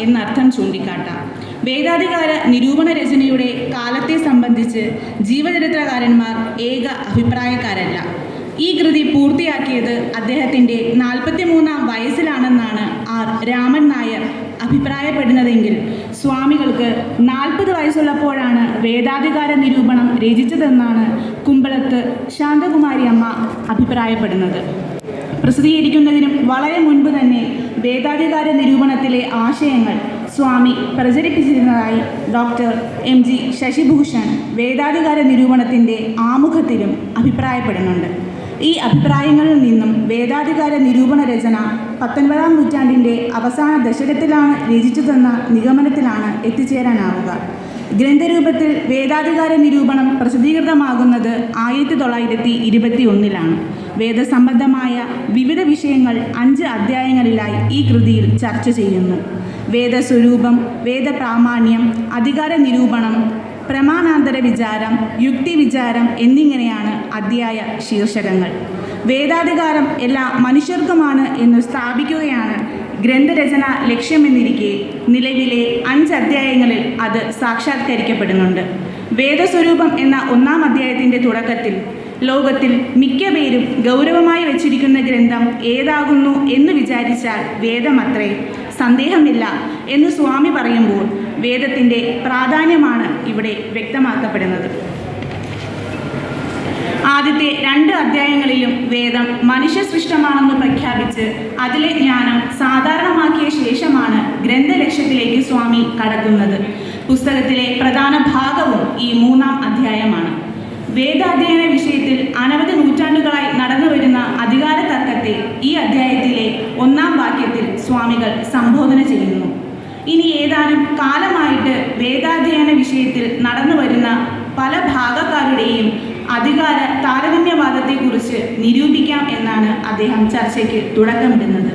എന്നർത്ഥം ചൂണ്ടിക്കാട്ടാം. വേദാധികാര നിരൂപണ രചനയുടെ കാലത്തെ സംബന്ധിച്ച് ജീവചരിത്രകാരന്മാർ ഏക അഭിപ്രായക്കാരല്ല. ഈ കൃതി പൂർത്തിയാക്കിയത് അദ്ദേഹത്തിൻ്റെ 43-ാം വയസ്സിലാണെന്നാണ് ആർ രാമൻ നായർ അഭിപ്രായപ്പെടുന്നതെങ്കിൽ സ്വാമികൾക്ക് 40 വയസ്സുള്ളപ്പോഴാണ് വേദാധികാര നിരൂപണം രചിച്ചതെന്നാണ് കുമ്പളത്ത് ശാന്തകുമാരി അമ്മ അഭിപ്രായപ്പെടുന്നത്. പ്രസിദ്ധീകരിക്കുന്നതിനും വളരെ മുൻപ് തന്നെ വേദാധികാര നിരൂപണത്തിലെ ആശയങ്ങൾ സ്വാമി പ്രചരിപ്പിച്ചിരുന്നതായി ഡോക്ടർ MG ശശിഭൂഷൺ വേദാധികാര നിരൂപണത്തിൻ്റെ ആമുഖത്തിലും അഭിപ്രായപ്പെടുന്നുണ്ട്. ഈ അഭിപ്രായങ്ങളിൽ നിന്നും വേദാധികാര നിരൂപണ രചന 19-ാം നൂറ്റാണ്ടിൻ്റെ അവസാന ദശകത്തിലാണ് രചിച്ചതെന്ന നിഗമനത്തിലാണ് എത്തിച്ചേരാനാവുക. ഗ്രന്ഥരൂപത്തിൽ വേദാധികാര നിരൂപണം പ്രസിദ്ധീകൃതമാകുന്നത് 1921-ലാണ്. വേദസംബന്ധമായ വിവിധ വിഷയങ്ങൾ 5 അധ്യായങ്ങളിലായി ഈ കൃതിയിൽ ചർച്ച ചെയ്യുന്നു. വേദസ്വരൂപം, വേദപ്രാമാണ്യം, അധികാര നിരൂപണം, പ്രമാണാന്തര വിചാരം, യുക്തിവിചാരം എന്നിങ്ങനെയാണ് അധ്യായ ശീർഷകങ്ങൾ. വേദാധികാരം എല്ലാ മനുഷ്യർക്കുമാണ് എന്ന് സ്ഥാപിക്കുകയാണ് ഗ്രന്ഥരചന ലക്ഷ്യമെന്നിരിക്കെ നിലവിലെ 5 അധ്യായങ്ങളിൽ അത് സാക്ഷാത്കരിക്കപ്പെടുന്നുണ്ട്. വേദസ്വരൂപം എന്ന 1-ാം അധ്യായത്തിൻ്റെ തുടക്കത്തിൽ ലോകത്തിൽ മിക്ക പേരും ഗൗരവമായി വച്ചിരിക്കുന്ന ഗ്രന്ഥം ഏതാകുന്നു എന്ന് വിചാരിച്ചാൽ വേദമത്രേ, സന്ദേഹമില്ല എന്ന് സ്വാമി പറയുമ്പോൾ വേദത്തിൻ്റെ പ്രാധാന്യമാണ് ഇവിടെ വ്യക്തമാക്കപ്പെടുന്നത്. ആദ്യത്തെ 2 അധ്യായങ്ങളിലും വേദം മനുഷ്യസൃഷ്ടമാണെന്ന് പ്രഖ്യാപിച്ച് അതിലെ ജ്ഞാനം സാധാരണമാക്കിയ ശേഷമാണ് ഗ്രന്ഥലക്ഷ്യത്തിലേക്ക് സ്വാമി കടക്കുന്നത്. പുസ്തകത്തിലെ പ്രധാന ഭാഗവും ഈ 3-ാം അധ്യായമാണ്. വേദാധ്യയന വിഷയത്തിൽ അനവധി നൂറ്റാണ്ടുകളായി നടന്നുവരുന്ന അധികാര തർക്കത്തെ ഈ അധ്യായത്തിലെ 1-ാം വാക്യത്തിൽ സ്വാമികൾ സംബോധന ചെയ്യുന്നു. ഇനി ഏതാനും കാലമായിട്ട് വേദാധ്യയന വിഷയത്തിൽ നടന്നുവരുന്ന പല ഭാഗക്കാരുടെയും അധികാര താരതമ്യവാദത്തെക്കുറിച്ച് നിരൂപിക്കാം എന്നാണ് അദ്ദേഹം ചർച്ചയ്ക്ക് തുടക്കമിടുന്നത്.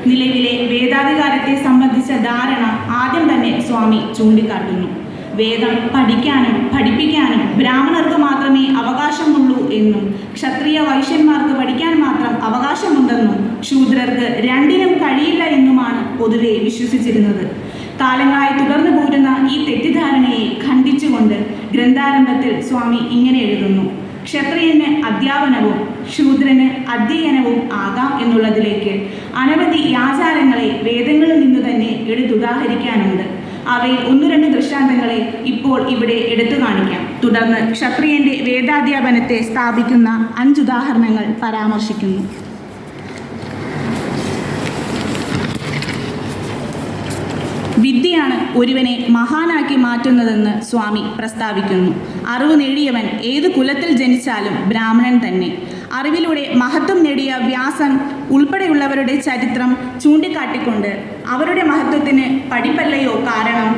നിലവിലെ വേദാധികാരത്തെ സംബന്ധിച്ച ധാരണ ആദ്യം തന്നെ സ്വാമി ചൂണ്ടിക്കാട്ടുന്നു. വേദം പഠിക്കാനും പഠിപ്പിക്കാനും ബ്രാഹ്മണർക്ക് മാത്രമേ അവകാശമുള്ളൂ എന്നും ക്ഷത്രിയ വൈശ്യന്മാർക്ക് പഠിക്കാൻ മാത്രം അവകാശമുണ്ടെന്നും ശൂദ്രർക്ക് രണ്ടിനും കഴിയില്ല എന്നുമാണ് പൊതുവെ വിശ്വസിച്ചിരുന്നത്. കാലങ്ങളായി തുടർന്നു പോരുന്ന ഈ തെറ്റിദ്ധാരണയെ ഖണ്ഡിച്ചുകൊണ്ട് ഗ്രന്ഥാരംഭത്തിൽ സ്വാമി ഇങ്ങനെ എഴുതുന്നു: ക്ഷത്രിയന് അധ്യാപനവും ശൂദ്രന് അധ്യയനവും ആകാം എന്നുള്ളതിലേക്ക് അനവധി ആചാരങ്ങളെ വേദങ്ങളിൽ നിന്ന് തന്നെ എടുത്തുദാഹരിക്കാനുണ്ട്. അവയിൽ 1-2 ദൃഷ്ടാന്തങ്ങളെ ഇപ്പോൾ ഇവിടെ എടുത്തു കാണിക്കാം. തുടർന്ന് ക്ഷത്രിയന്റെ വേദാധ്യാപനത്തെ സ്ഥാപിക്കുന്ന 5 ഉദാഹരണങ്ങൾ പരാമർശിക്കുന്നു. വിദ്യയാണ് ഒരുവനെ മഹാനാക്കി മാറ്റുന്നതെന്ന് സ്വാമി പ്രസ്താവിക്കുന്നു. അറിവ് നേടിയവൻ ഏത് കുലത്തിൽ ജനിച്ചാലും ബ്രാഹ്മണൻ തന്നെ. അറിവിലൂടെ മഹത്വം നേടിയ വ്യാസൻ ഉൾപ്പെടെയുള്ളവരുടെ ചരിത്രം ചൂണ്ടിക്കാട്ടിക്കൊണ്ട് അവരുടെ മഹത്വത്തിന് പഠിപ്പല്ലയോ കാരണം,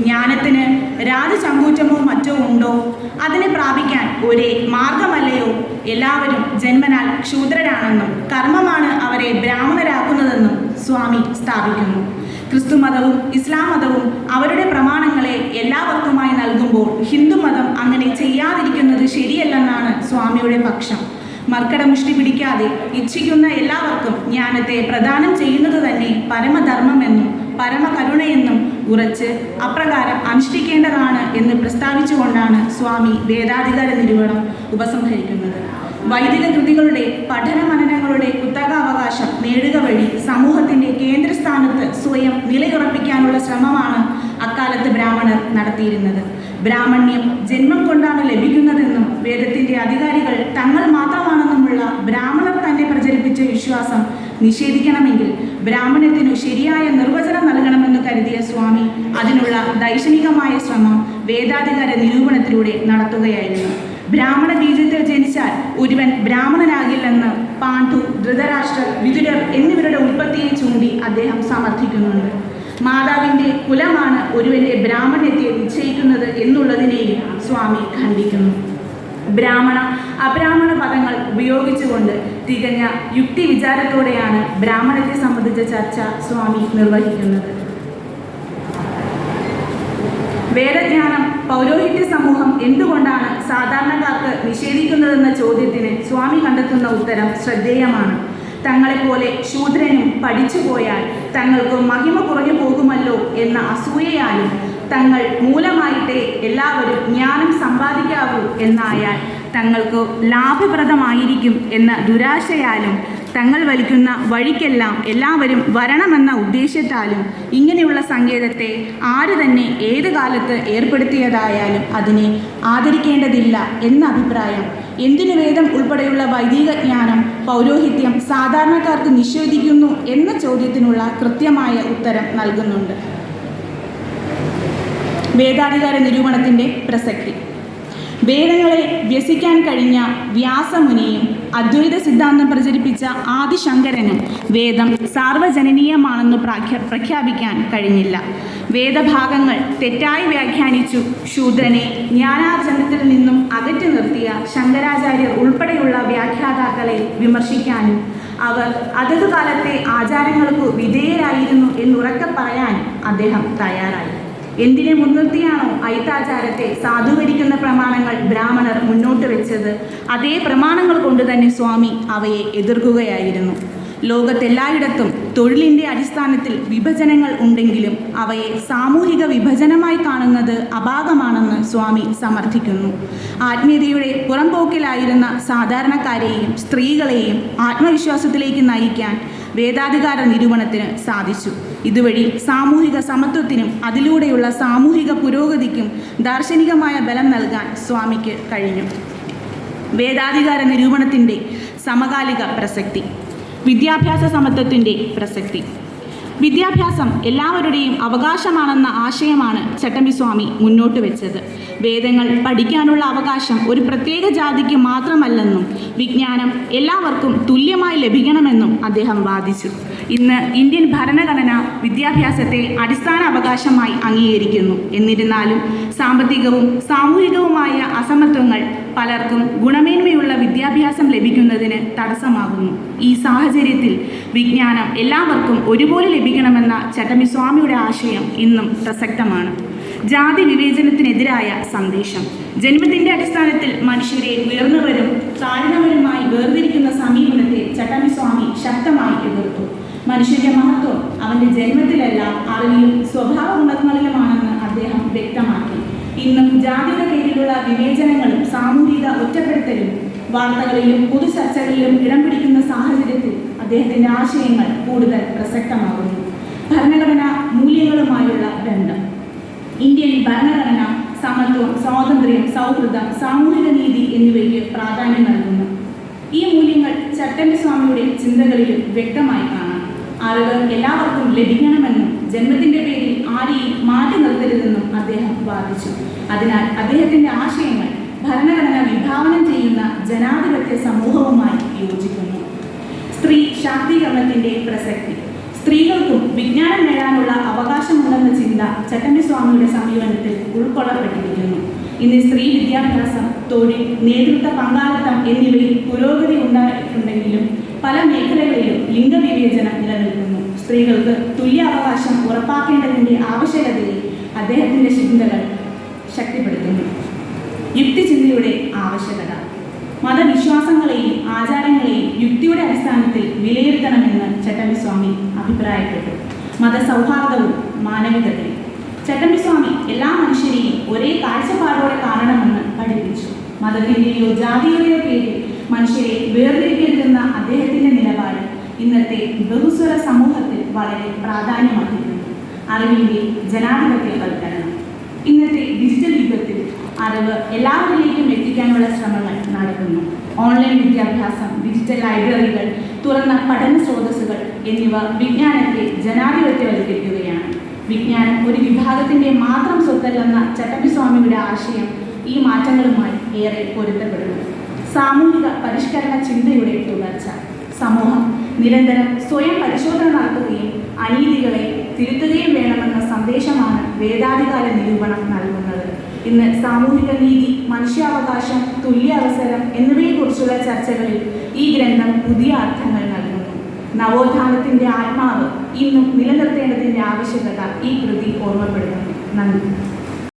ജ്ഞാനത്തിന് രാജചങ്കൂറ്റമോ മറ്റോ ഉണ്ടോ, അതിനെ പ്രാപിക്കാൻ ഒരേ മാർഗമല്ലയോ, എല്ലാവരും ജന്മനാൽ ശൂദ്രരാണെന്നും കർമ്മമാണ് അവരെ ബ്രാഹ്മണരാക്കുന്നതെന്നും സ്വാമി സ്ഥാപിക്കുന്നു. ക്രിസ്തുമതവും ഇസ്ലാം മതവും അവരുടെ പ്രമാണങ്ങളെ എല്ലാവർക്കുമായി നൽകുമ്പോൾ ഹിന്ദുമതം അങ്ങനെ ചെയ്യാതിരിക്കുന്നത് ശരിയല്ലെന്നാണ് സ്വാമിയുടെ പക്ഷം. മർക്കടമുഷ്ടി പിടിക്കാതെ ഇച്ഛിക്കുന്ന എല്ലാവർക്കും ജ്ഞാനത്തെ പ്രദാനം ചെയ്യുന്നത് തന്നെ പരമധർമ്മമെന്നും പരമകരുണയെന്നും ഉറച്ച് അപ്രകാരം അനുഷ്ഠിക്കേണ്ടതാണ് എന്ന് പ്രസ്താവിച്ചുകൊണ്ടാണ് സ്വാമി വേദാധികാര നിരൂപണം ഉപസംഹരിക്കുന്നത്. വൈദിക കൃതികളുടെ പഠനമനനങ്ങളുടെ കുത്തകാവകാശം നേടുക വഴി സമൂഹത്തിൻ്റെ കേന്ദ്രസ്ഥാനത്ത് സ്വയം നിലയുറപ്പിക്കാനുള്ള ശ്രമമാണ് അക്കാലത്ത് ബ്രാഹ്മണർ നടത്തിയിരുന്നത്. ബ്രാഹ്മണ്യം ജന്മം കൊണ്ടാണ് ലഭിക്കുന്നതെന്നും വേദത്തിൻ്റെ അധികാരികൾ തങ്ങൾ മാത്രമാണെന്നുമുള്ള ബ്രാഹ്മണർ തന്നെ പ്രചരിപ്പിച്ച വിശ്വാസം നിഷേധിക്കണമെങ്കിൽ ബ്രാഹ്മണ്യത്തിനു ശരിയായ നിർവചനം നൽകണമെന്ന് കരുതിയ സ്വാമി അതിനുള്ള ദൈക്ഷണികമായ ശ്രമം വേദാധികാര നിരൂപണത്തിലൂടെ നടത്തുകയായിരുന്നു. ബ്രാഹ്മണ ബീജത്തിൽ ജനിച്ചാൽ ഒരുവൻ ബ്രാഹ്മണനാകില്ലെന്ന് പാണ്ഡു, ധൃതരാഷ്ട്രർ, വിതുരർ എന്നിവരുടെ ഉൽപ്പത്തിയെ ചൂണ്ടി അദ്ദേഹം സമർത്ഥിക്കുന്നുണ്ട്. മാതാവിൻ്റെ കുലമാണ് ഒരുവന്റെ ബ്രാഹ്മണ്യത്തെ നിശ്ചയിക്കുന്നത് എന്നുള്ളതിനെയും സ്വാമി ഖണ്ഡിക്കുന്നു. ബ്രാഹ്മണ അബ്രാഹ്മണ പദങ്ങൾ ഉപയോഗിച്ചുകൊണ്ട് തികഞ്ഞ യുക്തി വിചാരത്തോടെയാണ് ബ്രാഹ്മണത്തെ സംബന്ധിച്ച ചർച്ച സ്വാമി നിർവഹിക്കുന്നത്. വേദജ്ഞാനം പൗരോഹിത്യ സമൂഹം എന്തുകൊണ്ടാണ് സാധാരണക്കാർക്ക് നിഷേധിക്കുന്നതെന്ന ചോദ്യത്തിന് സ്വാമി കണ്ടെത്തുന്ന ഉത്തരം ശ്രദ്ധേയമാണ്. തങ്ങളെപ്പോലെ ശൂദ്രനും പഠിച്ചുപോയാൽ തങ്ങൾക്ക് മഹിമ കുറഞ്ഞു പോകുമല്ലോ എന്ന അസൂയയാലും തങ്ങൾ മൂലമായിട്ടേ എല്ലാവരും ജ്ഞാനം സമ്പാദിക്കാവൂ എന്നായാൽ തങ്ങൾക്ക് ലാഭപ്രദമായിരിക്കും എന്ന ദുരാശയാലും തങ്ങൾ വലിക്കുന്ന വഴിക്കെല്ലാം എല്ലാവരും വരണമെന്ന ഉദ്ദേശ്യത്താലും ഇങ്ങനെയുള്ള സങ്കേതത്തെ ആര് തന്നെ ഏത് കാലത്ത് ഏർപ്പെടുത്തിയതായാലും അതിനെ ആദരിക്കേണ്ടതില്ല എന്ന അഭിപ്രായം എന്തിനു വേദം ഉൾപ്പെടെയുള്ള വൈദിക ജ്ഞാനം പൗരോഹിത്യം സാധാരണക്കാർക്ക് നിഷേധിക്കുന്നു എന്ന ചോദ്യത്തിനുള്ള കൃത്യമായ ഉത്തരം നൽകുന്നുണ്ട്. വേദാധികാര നിരൂപണത്തിൻ്റെ പ്രസക്തി. വേദങ്ങളെ വ്യസിക്കാൻ കഴിഞ്ഞ വ്യാസമുനിയും അദ്വൈത സിദ്ധാന്തം പ്രചരിപ്പിച്ച ആദിശങ്കരനും വേദം സാർവജനനീയമാണെന്ന് പ്രഖ്യാപിക്കാൻ കഴിഞ്ഞില്ല. വേദഭാഗങ്ങൾ തെറ്റായി വ്യാഖ്യാനിച്ചു ശൂദ്രനെ ജ്ഞാനാർജനത്തിൽ നിന്നും അകറ്റി നിർത്തിയ ശങ്കരാചാര്യർ ഉൾപ്പെടെയുള്ള വ്യാഖ്യാതാക്കളെ വിമർശിക്കാനും അവർ അതത് കാലത്തെ ആചാരങ്ങൾക്ക് വിധേയരായിരുന്നു എന്നുറക്കെ പറയാനും അദ്ദേഹം തയ്യാറായി. എന്തിനെ മുൻനിർത്തിയാണോ അയിത്താചാരത്തെ സാധൂകരിക്കുന്ന പ്രമാണങ്ങൾ ബ്രാഹ്മണർ മുന്നോട്ട് വെച്ചത്, അതേ പ്രമാണങ്ങൾ കൊണ്ട് തന്നെ സ്വാമി അവയെ എതിർക്കുകയായിരുന്നു. ലോകത്തെല്ലായിടത്തും തൊഴിലിൻ്റെ അടിസ്ഥാനത്തിൽ വിഭജനങ്ങൾ ഉണ്ടെങ്കിലും അവയെ സാമൂഹിക വിഭജനമായി കാണുന്നത് അപാകമാണെന്ന് സ്വാമി സമർത്ഥിക്കുന്നു. ആത്മീയതയുടെ പുറംപോക്കിലായിരുന്ന സാധാരണക്കാരെയും സ്ത്രീകളെയും ആത്മവിശ്വാസത്തിലേക്ക് നയിക്കാൻ വേദാധികാര നിരൂപണത്തിന് സാധിച്ചു. ഇതുവഴി സാമൂഹിക സമത്വത്തിനും അതിലൂടെയുള്ള സാമൂഹിക പുരോഗതിക്കും ദാർശനികമായ ബലം നൽകാൻ സ്വാമിക്ക് കഴിഞ്ഞു. വേദാധികാര നിരൂപണത്തിൻ്റെ സമകാലിക പ്രസക്തി. വിദ്യാഭ്യാസ സമത്വത്തിൻ്റെ പ്രസക്തി. വിദ്യാഭ്യാസം എല്ലാവരുടെയും അവകാശമാണെന്ന ആശയമാണ് ചട്ടമ്പിസ്വാമി മുന്നോട്ട് വെച്ചത്. വേദങ്ങൾ പഠിക്കാനുള്ള അവകാശം ഒരു പ്രത്യേക ജാതിക്ക് മാത്രമല്ലെന്നും വിജ്ഞാനം എല്ലാവർക്കും തുല്യമായി ലഭിക്കണമെന്നും അദ്ദേഹം വാദിച്ചു. ഇന്ന് ഇന്ത്യൻ ഭരണഘടന വിദ്യാഭ്യാസത്തെ അടിസ്ഥാന അവകാശമായി അംഗീകരിക്കുന്നു. എന്നിരുന്നാലും സാമ്പത്തികവും സാമൂഹികവുമായ അസമത്വങ്ങൾ പലർക്കും ഗുണമേന്മയുള്ള വിദ്യാഭ്യാസം ലഭിക്കുന്നതിന് തടസ്സമാകുന്നു. ഈ സാഹചര്യത്തിൽ വിജ്ഞാനം എല്ലാവർക്കും ഒരുപോലെ ലഭിക്കണമെന്ന ചട്ടമ്പിസ്വാമിയുടെ ആശയം ഇന്നും പ്രസക്തമാണ്. ജാതി വിവേചനത്തിനെതിരായ സന്ദേശം. ജന്മത്തിൻ്റെ അടിസ്ഥാനത്തിൽ മനുഷ്യരെ ഉയർന്നവരും താഴ്ന്നവരുമായി വേർതിരിക്കുന്ന സമീപനത്തെ ചട്ടമ്പിസ്വാമി ശക്തമായി എതിർത്തു. മനുഷ്യന്റെ മഹത്വം അവൻ്റെ ജന്മത്തിലല്ല അറിവിലും സ്വഭാവ ഗുണങ്ങളിലുമാണെന്ന് അദ്ദേഹം വ്യക്തമാക്കി. ഇന്നും ജാതിയുടെ പേരിലുള്ള വിവേചനങ്ങളും സാമൂഹിക ഒറ്റപ്പെടുത്തലും വാർത്തകളിലും പൊതുചർച്ചകളിലും ഇടം പിടിക്കുന്ന സാഹചര്യത്തിൽ അദ്ദേഹത്തിൻ്റെ ആശയങ്ങൾ കൂടുതൽ പ്രസക്തമാകുന്നു. ഭരണഘടനാ മൂല്യങ്ങളുമായുള്ള ബന്ധം. ഇന്ത്യൻ ഭരണഘടന സമത്വം, സ്വാതന്ത്ര്യം, സൗഹൃദം, സാമൂഹിക നീതി എന്നിവയ്ക്ക് പ്രാധാന്യം നൽകുന്നു. ഈ മൂല്യങ്ങൾ ചട്ടമ്പിസ്വാമിയുടെ ചിന്തകളിലും വ്യക്തമായി കാണാം. അറിവ് എല്ലാവർക്കും ലഭിക്കണമെന്നും ജന്മത്തിൻ്റെ പേരിൽ ആരെയും മാറ്റി നിർത്തരുതെന്നും അദ്ദേഹം വാദിച്ചു. അതിനാൽ അദ്ദേഹത്തിൻ്റെ ആശയങ്ങൾ ഭരണഘടന വിഭാവനം ചെയ്യുന്ന ജനാധിപത്യ സമൂഹവുമായി യോജിക്കുന്നു. സ്ത്രീ ശാക്തീകരണത്തിൻ്റെ പ്രസക്തി. സ്ത്രീകൾക്കും വിജ്ഞാനം നേടാനുള്ള അവകാശമുണ്ടെന്ന ചിന്ത ചട്ടമ്പിസ്വാമിയുടെ സമീപനത്തിൽ ഉൾക്കൊള്ളപ്പെട്ടിരിക്കുന്നു. ഇന്ന് സ്ത്രീ വിദ്യാഭ്യാസം, തൊഴിൽ, നേതൃത്വ പങ്കാളിത്തം എന്നിവയിൽ പുരോഗതി ഉണ്ടായിട്ടുണ്ടെങ്കിലും പല മേഖലകളിലും ലിംഗവിവേചനം നിലനിൽക്കുന്നു. സ്ത്രീകൾക്ക് തുല്യ അവകാശം ഉറപ്പാക്കേണ്ടതിൻ്റെ ആവശ്യകതയെ അദ്ദേഹത്തിൻ്റെ ചിന്തകൾ ശക്തിപ്പെടുത്തുന്നു. യുക്തിചിന്തയുടെ ആവശ്യകത. മതവിശ്വാസങ്ങളെയും ആചാരങ്ങളെയും യുക്തിയുടെ അടിസ്ഥാനത്തിൽ വിലയിരുത്തണമെന്ന് ചട്ടമ്പിസ്വാമി അഭിപ്രായപ്പെട്ടു. മതസൗഹാർദ്ദവും മാനവികതയും. ചട്ടമ്പിസ്വാമി എല്ലാ മനുഷ്യരെയും ഒരേ കാഴ്ചപ്പാടോടെ കാണണമെന്ന് പഠിപ്പിച്ചു. മതത്തിൻ്റെയോ ജാതിയുടെയോ പേരിൽ മനുഷ്യരെ വേർതിരിക്കരുതെന്ന അദ്ദേഹത്തിൻ്റെ നിലപാട് ഇന്നത്തെ ബഹുസ്വര സമൂഹത്തിൽ വളരെ പ്രാധാന്യമർഹിക്കുന്നു. അറിവിൻ്റെ ജനാധിപത്യവൽക്കരണം. ഇന്നത്തെ ഡിജിറ്റൽ യുഗത്തിൽ അറിവ് എല്ലാവരിലേക്കും എത്തിക്കാനുള്ള ശ്രമങ്ങൾ നടക്കുന്നു. ഓൺലൈൻ വിദ്യാഭ്യാസം, ഡിജിറ്റൽ ലൈബ്രറികൾ, തുറന്ന പഠന സ്രോതസ്സുകൾ എന്നിവ വിജ്ഞാനത്തെ ജനാധിപത്യവൽക്കരിക്കുകയാണ്. വിജ്ഞാനം ഒരു വിഭാഗത്തിൻ്റെ മാത്രം സ്വത്തല്ലെന്ന ചട്ടമ്പിസ്വാമിയുടെ ആശയം ഈ മാറ്റങ്ങളുമായി ഏറെ പൊരുത്തപ്പെടുന്നു. സാമൂഹിക പരിഷ്കരണ ചിന്തയുടെ തുടർച്ച. സമൂഹം നിരന്തരം സ്വയം പരിശോധന നടത്തുകയും അനീതികളെ തിരുത്തുകയും വേണമെന്ന സന്ദേശമാണ് വേദാധികാര നിരൂപണം നൽകുന്നത്. ഇന്ന് സാമൂഹിക നീതി, മനുഷ്യാവകാശം, തുല്യ അവസരം എന്നിവയെക്കുറിച്ചുള്ള ചർച്ചകളിൽ ഈ ഗ്രന്ഥം പുതിയ അർത്ഥങ്ങൾ നൽകുന്നു. നവോത്ഥാനത്തിൻ്റെ ആത്മാവ് ഇന്നും നിലനിർത്തേണ്ടതിൻ്റെ ആവശ്യകത ഈ കൃതി ഓർമ്മപ്പെടുത്തുന്നു. നന്ദി.